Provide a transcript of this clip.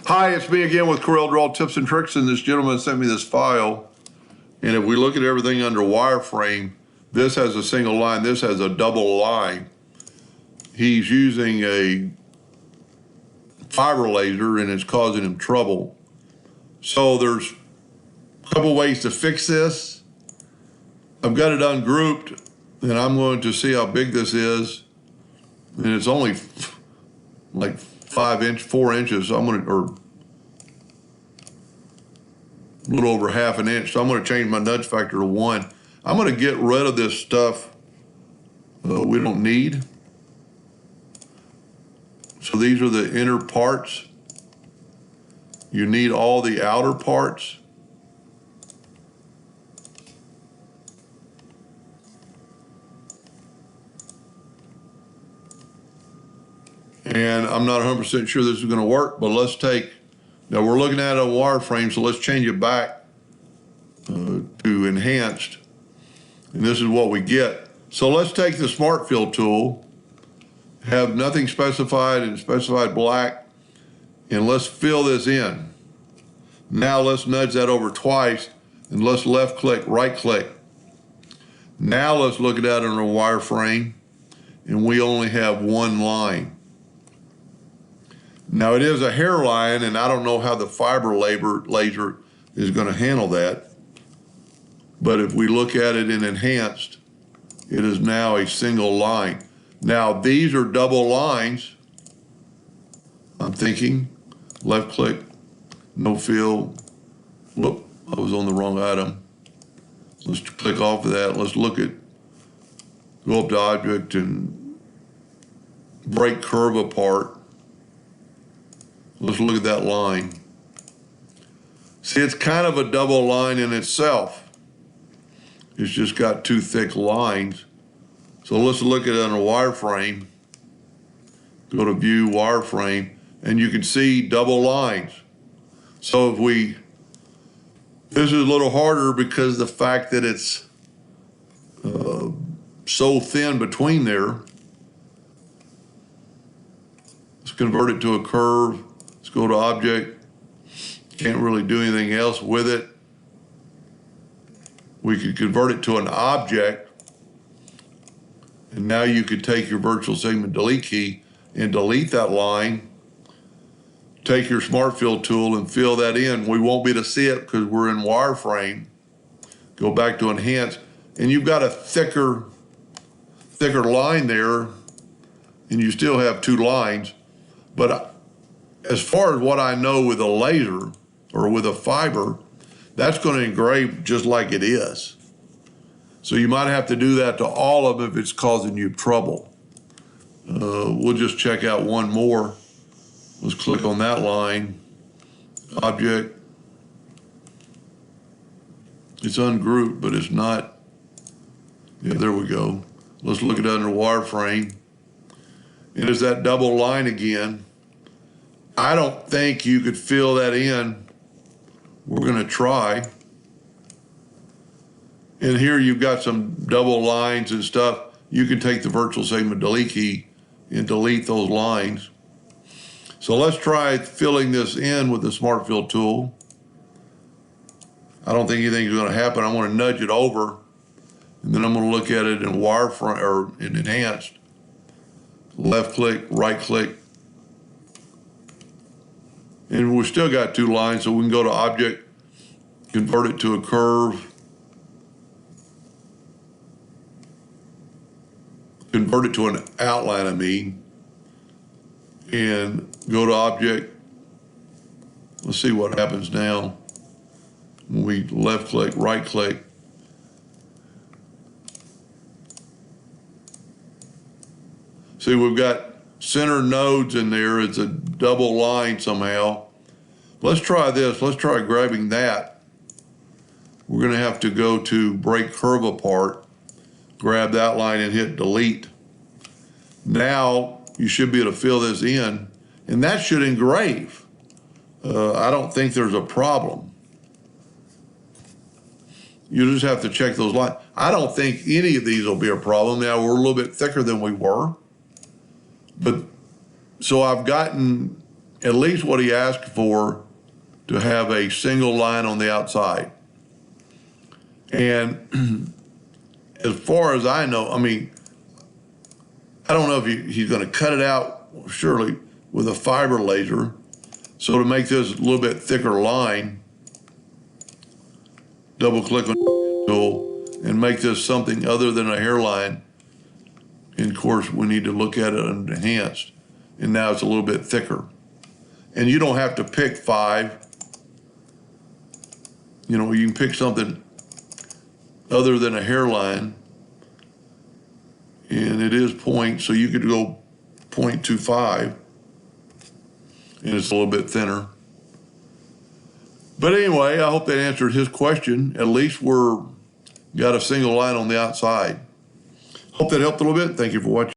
Hi, it's me again with Corel Draw Tips and Tricks, and this gentleman sent me this file. And if we look at everything under wireframe, this has a single line, this has a double line. He's using a fiber laser and it's causing him trouble. So there's a couple ways to fix this. I've got it ungrouped and I'm going to see how big this is. And it's only like 4 inches. So I'm going to, or a little over half an inch. So I'm going to change my nudge factor to 1. I'm going to get rid of this stuff we don't need. So these are the inner parts. You need all the outer parts. And I'm not 100% sure this is going to work, but let's take, now we're looking at a wireframe, so let's change it back to enhanced. And this is what we get. So let's take the Smart Fill tool, have nothing specified and specified black, and let's fill this in. Now let's nudge that over twice, and let's left click, right click. Now let's look at that on a wireframe, and we only have one line. Now it is a hairline, and I don't know how the fiber laser is going to handle that. But if we look at it in enhanced, it is now a single line. Now these are double lines. I'm thinking left click, no fill. Whoop, I was on the wrong item. Let's click off of that. Let's look at, go up to object and break curve apart. Let's look at that line. See, it's kind of a double line in itself. It's just got two thick lines. So let's look at it on a wireframe. Go to view wireframe, and you can see double lines. So if we, this is a little harder because the fact that it's so thin between there. Let's convert it to a curve. Let's go to object. Can't really do anything else with it. We could convert it to an object. And now you could take your virtual segment delete key and delete that line. Take your Smart Fill tool and fill that in. We won't be able to see it because we're in wireframe. Go back to enhance, and you've got a thicker line there, and you still have two lines. But as far as what I know with a laser or with a fiber, that's going to engrave just like it is. So you might have to do that to all of them if it's causing you trouble. We'll just check out one more. Let's click on that line, object. It's ungrouped, but it's not. Yeah, there we go. Let's look at it under wireframe. It is that double line again. I don't think you could fill that in. We're going to try. And here you've got some double lines and stuff. You can take the virtual segment delete key and delete those lines. So let's try filling this in with the Smart Fill tool. I don't think anything's going to happen. I'm going to nudge it over, and then I'm going to look at it in wireframe or in enhanced. Left click, right click. And we've still got two lines, so we can go to object, convert it to a curve, convert it to an outline, and go to object. Let's see what happens now. When we left click, right click. See, we've got center nodes in there. It's a double line somehow. Let's try this. Let's try grabbing that. We're going to have to go to break curve apart, grab that line and hit delete. Now you should be able to fill this in, and that should engrave. I don't think there's a problem. You just have to check those lines. I don't think any of these will be a problem. Now we're a little bit thicker than we were. But so I've gotten at least what he asked for, to have a single line on the outside. And as far as I know, I mean, I don't know if he's going to cut it out, surely, with a fiber laser. So to make this a little bit thicker line, double click on the tool and make this something other than a hairline. And of course, we need to look at it in enhanced. And now it's a little bit thicker. And you don't have to pick 5. You know, you can pick something other than a hairline. And it is point, so you could go 0.25. And it's a little bit thinner. But anyway, I hope that answered his question. At least we're got a single line on the outside. Hope that helped a little bit. Thank you for watching.